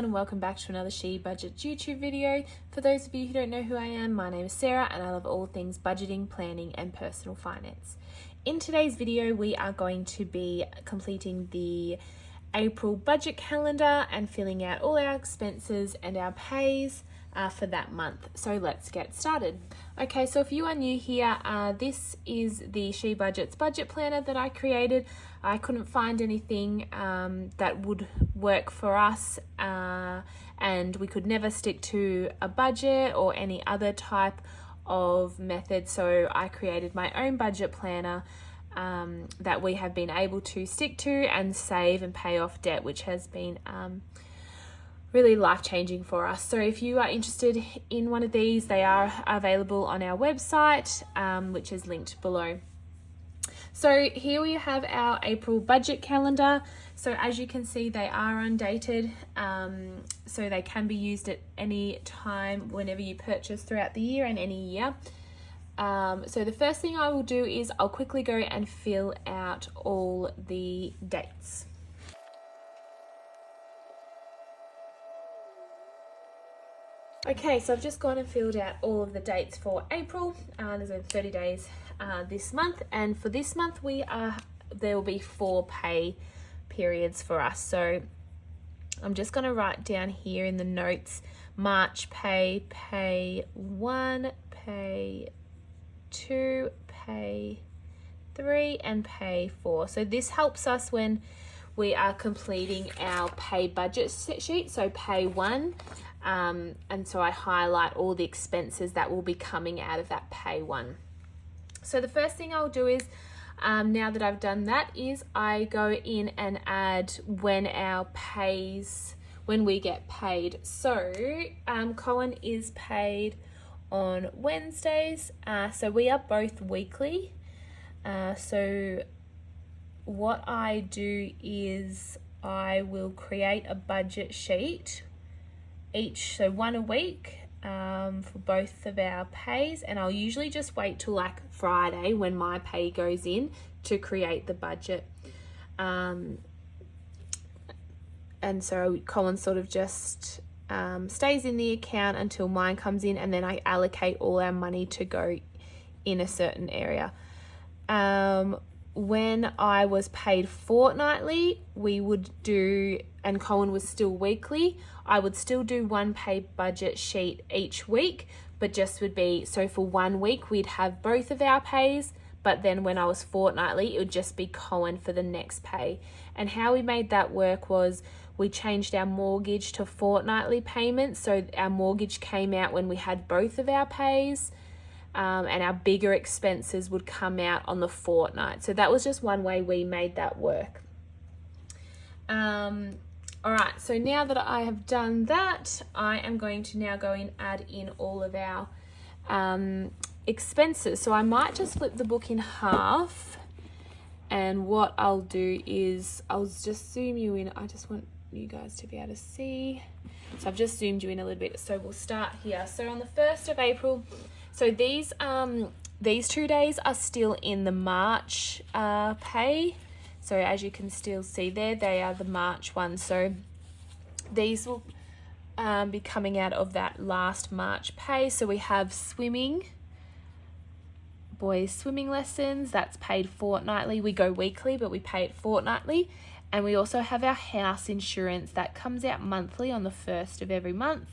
everyone, and welcome back to another She Budgets YouTube video. For those of you who don't know who I am, my name is Sarah and I love all things budgeting, planning and personal finance. In today's video we are going to be completing the April budget calendar and filling out all our expenses and our pays for that month. So let's get started. Okay, so if you are new here, this is the She Budgets budget planner that I created. I couldn't find anything that would work for us and we could never stick to a budget or any other type of method, so I created my own budget planner that we have been able to stick to and save and pay off debt, which has been really life-changing for us. So if you are interested in one of these, they are available on our website, which is linked below. So here we have our April budget calendar. So as you can see, they are undated, so they can be used at any time whenever you purchase throughout the year and any year. So the first thing I will do is I'll quickly go and fill out all the dates. Okay, so I've just gone and filled out all of the dates for April. There's only 30 days this month, and for this month there will be 4 pay periods for us. So I'm just going to write down here in the notes: March pay, pay 1, pay 2, pay 3, and pay 4. So this helps us when we are completing our pay budget sheet. So pay 1. And so I highlight all the expenses that will be coming out of that pay 1. So the first thing I'll do is, now that I've done that, is I go in and add when we get paid. So Colin is paid on Wednesdays, so we are both weekly. So what I do is I will create a budget sheet so 1 a week for both of our pays, and I'll usually just wait till like Friday when my pay goes in to create the budget. And so Colin sort of just stays in the account until mine comes in, and then I allocate all our money to go in a certain area. When I was paid fortnightly, and Colin was still weekly, I would still do 1 pay budget sheet each week, but just would be, so for 1 week we'd have both of our pays, but then when I was fortnightly, it would just be Colin for the next pay. And how we made that work was we changed our mortgage to fortnightly payments, so our mortgage came out when we had both of our pays. And our bigger expenses would come out on the fortnight. So that was just one way we made that work. All right, so now that I have done that, I am going to now go and add in all of our expenses. So I might just flip the book in half, and what I'll do is I'll just zoom you in. I just want you guys to be able to see. So I've just zoomed you in a little bit. So we'll start here. So on the 1st of April, so these 2 days are still in the March pay. So as you can still see there, they are the March ones. So these will be coming out of that last March pay. So we have swimming, boys swimming lessons, that's paid fortnightly. We go weekly, but we pay it fortnightly. And we also have our house insurance that comes out monthly on the 1st of every month,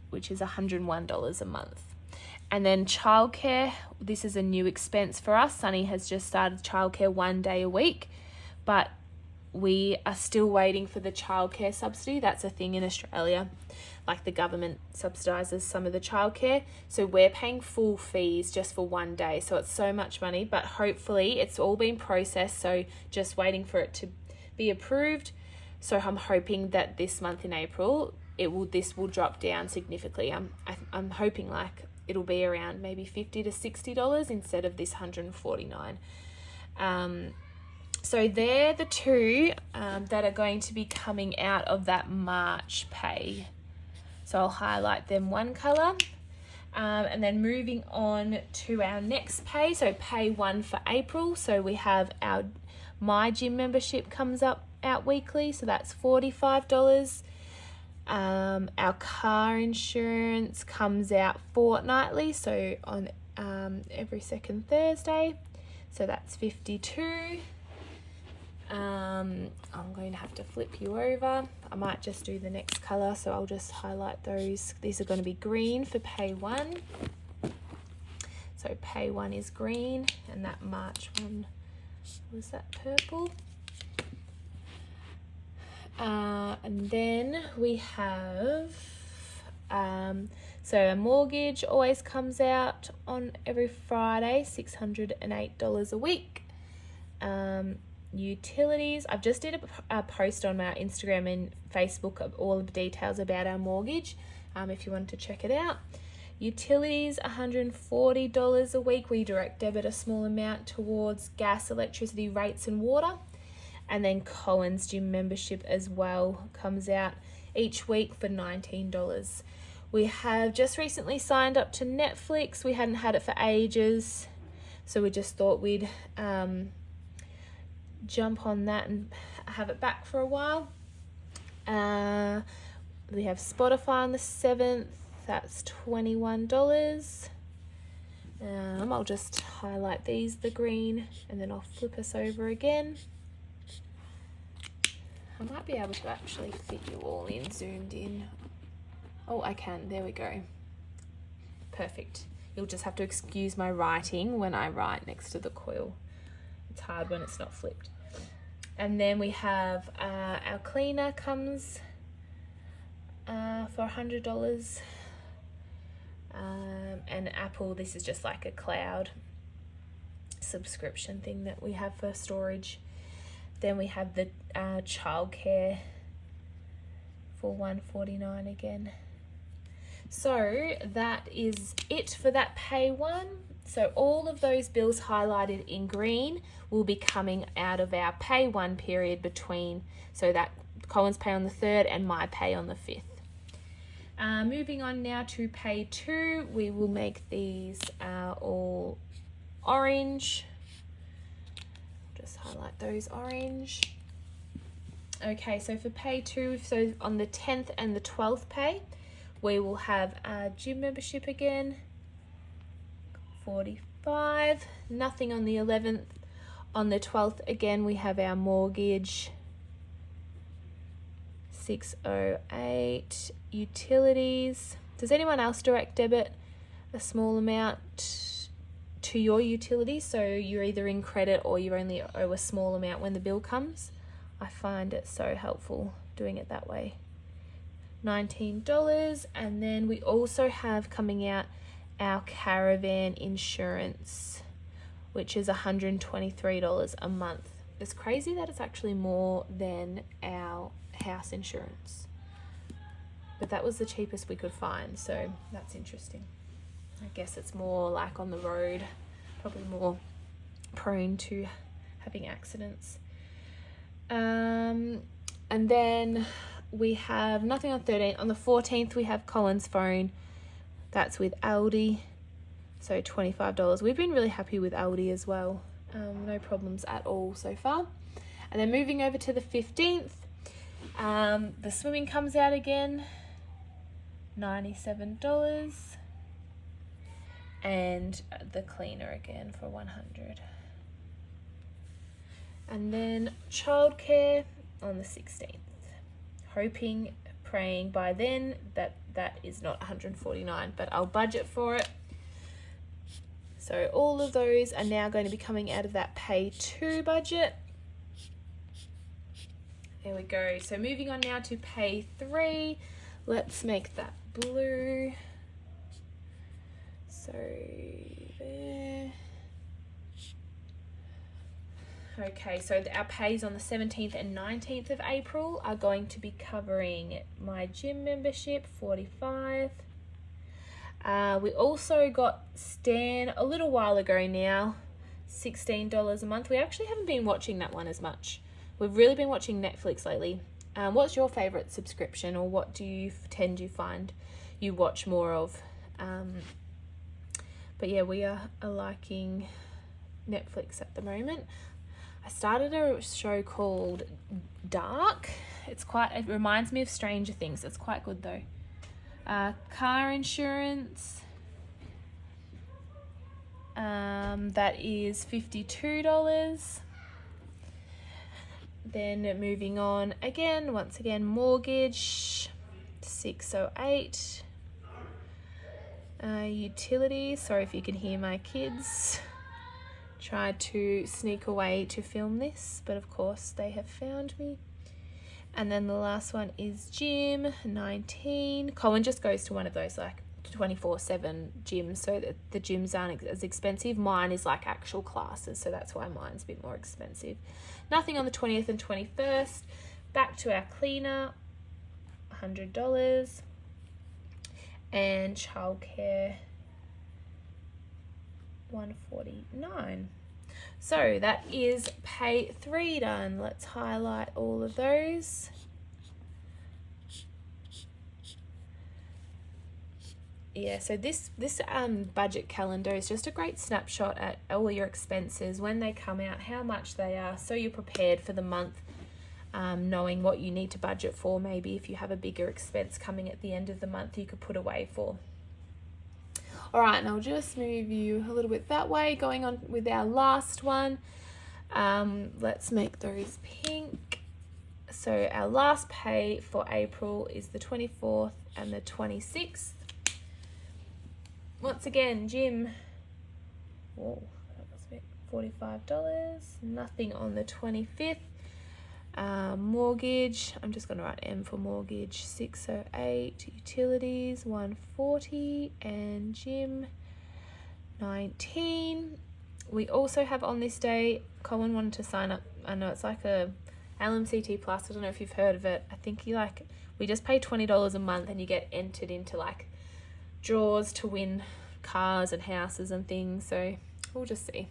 which is $101 a month. And then childcare, this is a new expense for us. Sunny has just started childcare 1 day a week, but we are still waiting for the childcare subsidy. That's a thing in Australia, like the government subsidises some of the childcare. So we're paying full fees just for 1 day. So it's so much money, but hopefully it's all been processed. So just waiting for it to be approved. So I'm hoping that this month in April, this will drop down significantly. I'm hoping like it'll be around maybe $50 to $60 instead of this $149. So they're the 2 that are going to be coming out of that March pay. So I'll highlight them one color. And then moving on to our next pay, so pay 1 for April. So we have our My Gym membership comes out weekly, so that's $45. Our car insurance comes out fortnightly, so on every second Thursday, so that's $52. I'm going to have to flip you over. I might just do the next colour, so I'll just highlight those. These are going to be green for pay 1. So pay 1 is green, and that March one was that purple. And then we have so a mortgage always comes out on every Friday, $608 a week. Utilities, I've just did a post on my Instagram and Facebook of all the details about our mortgage, if you wanted to check it out. Utilities, $140 a week. We direct debit a small amount towards gas, electricity, rates and water. And then Cohen's Gym membership as well comes out each week for $19. We have just recently signed up to Netflix. We hadn't had it for ages, so we just thought we'd jump on that and have it back for a while. We have Spotify on the 7th, that's $21. I'll just highlight these, the green, and then I'll flip us over again. I might be able to actually fit you all in, zoomed in. Oh, I can, there we go. Perfect. You'll just have to excuse my writing when I write next to the coil. It's hard when it's not flipped. And then we have our cleaner comes for $100. And Apple, this is just like a cloud subscription thing that we have for storage. Then we have the childcare for $149 again. So that is it for that pay 1. So all of those bills highlighted in green will be coming out of our pay 1 period between, so that Cohen's pay on the 3rd and my pay on the 5th. Moving on now to pay 2, we will make these all orange. Just highlight those orange. Okay, so for pay 2, so on the 10th and the 12th pay, we will have our gym membership again, $45. Nothing on the 11th. On the 12th again, we have our mortgage, $608. Utilities. Does anyone else direct debit a small amount to your utilities? So you're either in credit or you only owe a small amount when the bill comes. I find it so helpful doing it that way. $19. And then we also have coming out our caravan insurance, which is $123 a month. It's crazy that it's actually more than our house insurance, but that was the cheapest we could find, so that's interesting. I guess it's more like on the road, probably more prone to having accidents. And then we have nothing on 13th. On the 14th we have Cohen's phone, that's with Aldi, so $25. We've been really happy with Aldi as well, no problems at all so far. And then moving over to the 15th, the swimming comes out again, $97, and the cleaner again for $100. And then childcare on the 16th, hoping, praying by then that is not $149, but I'll budget for it. So all of those are now going to be coming out of that pay 2 budget. There we go. So moving on now to pay 3. Let's make that blue. So there. Okay, so our pays on the 17th and 19th of April are going to be covering my gym membership, $45. We also got Stan a little while ago now, $16 a month. We actually haven't been watching that one as much. We've really been watching Netflix lately. What's your favourite subscription, or what do you tend to find you watch more of But yeah, we are liking Netflix at the moment. I started a show called Dark. It reminds me of Stranger Things. It's quite good though. Car insurance. That is $52. Then moving on once again, mortgage, $608. Utilities, sorry if you can hear my kids. Tried to sneak away to film this, but of course they have found me. And then the last one is gym, $19. Colin just goes to one of those like 24/7 gyms, so that the gyms aren't as expensive. Mine is like actual classes, so that's why mine's a bit more expensive. Nothing on the 20th and 21st. Back to our cleaner, $100. And childcare, $149. So that is pay 3 done. Let's highlight all of those. Yeah, so this budget calendar is just a great snapshot at all your expenses, when they come out, how much they are, so you're prepared for the month, knowing what you need to budget for. Maybe if you have a bigger expense coming at the end of the month, you could put away for. All right, and I'll just move you a little bit that way, going on with our last one. Let's make those pink. So our last pay for April is the 24th and the 26th. Once again, gym, whoa, that was a bit, $45. Nothing on the 25th. Mortgage, I'm just going to write M for mortgage, $608. Utilities, $140. And gym, $19. We also have on this day, Colin wanted to sign up. I know it's like a LMCT Plus. I don't know if you've heard of it. I think we just pay $20 a month and you get entered into like draws to win cars and houses and things. So we'll just see.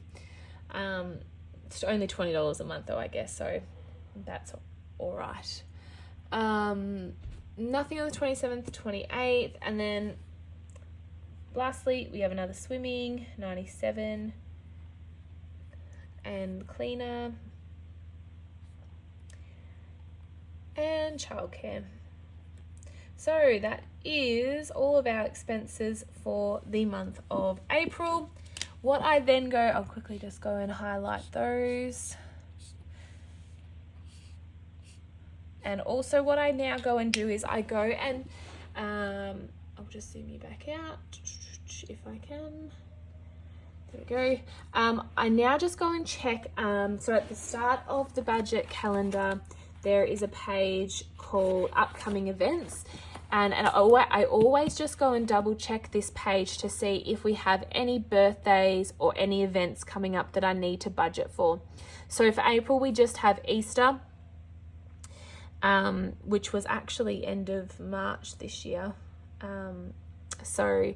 It's only $20 a month though, I guess. So that's all right. Nothing on the 27th, 28th. And then lastly, we have another swimming, $97. And cleaner. And childcare. So that is all of our expenses for the month of April. What I then go, I'll quickly just go and highlight those. And also what I now go and do is I go and, I'll just zoom you back out if I can. There we go. I now just go and check. So at the start of the budget calendar, there is a page called upcoming events. And I always just go and double check this page to see if we have any birthdays or any events coming up that I need to budget for. So for April, we just have Easter, which was actually end of March this year. So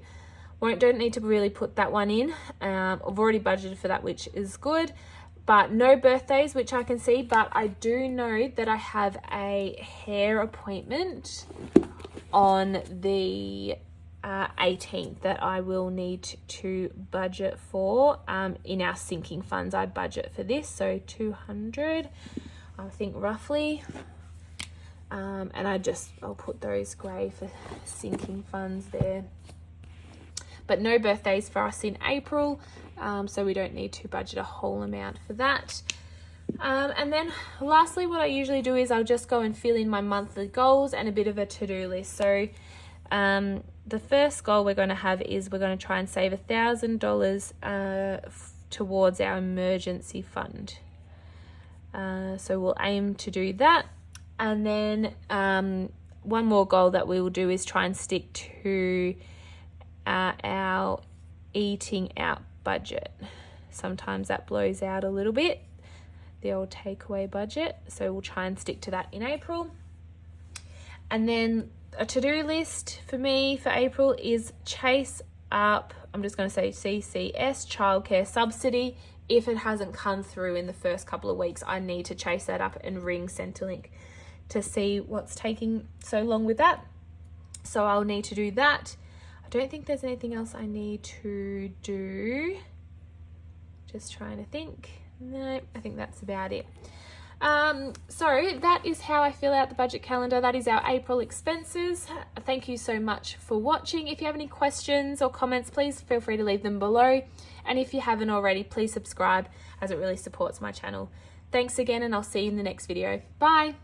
don't need to really put that one in. I've already budgeted for that, which is good. But no birthdays, which I can see. But I do know that I have a hair appointment on the 18th that I will need to budget for. In our sinking funds, I budget for this, so $200, I think roughly. And I'll put those grey for sinking funds there. But no birthdays for us in April, so we don't need to budget a whole amount for that. And then lastly, what I usually do is I'll just go and fill in my monthly goals and a bit of a to-do list. So the first goal we're going to have is we're going to try and save $1,000 towards our emergency fund. So we'll aim to do that. And then one more goal that we will do is try and stick to our eating out budget. Sometimes that blows out a little bit, the old takeaway budget. So we'll try and stick to that in April. And then a to-do list for me for April is chase up, I'm just going to say CCS, childcare subsidy. If it hasn't come through in the first couple of weeks, I need to chase that up and ring Centrelink to see what's taking so long with that. So I'll need to do that. I don't think there's anything else I need to do. Just trying to think. No, I think that's about it. So that is how I fill out the budget calendar. That is our April expenses. Thank you so much for watching. If you have any questions or comments, please feel free to leave them below. And if you haven't already, please subscribe, as it really supports my channel. Thanks again, and I'll see you in the next video. Bye.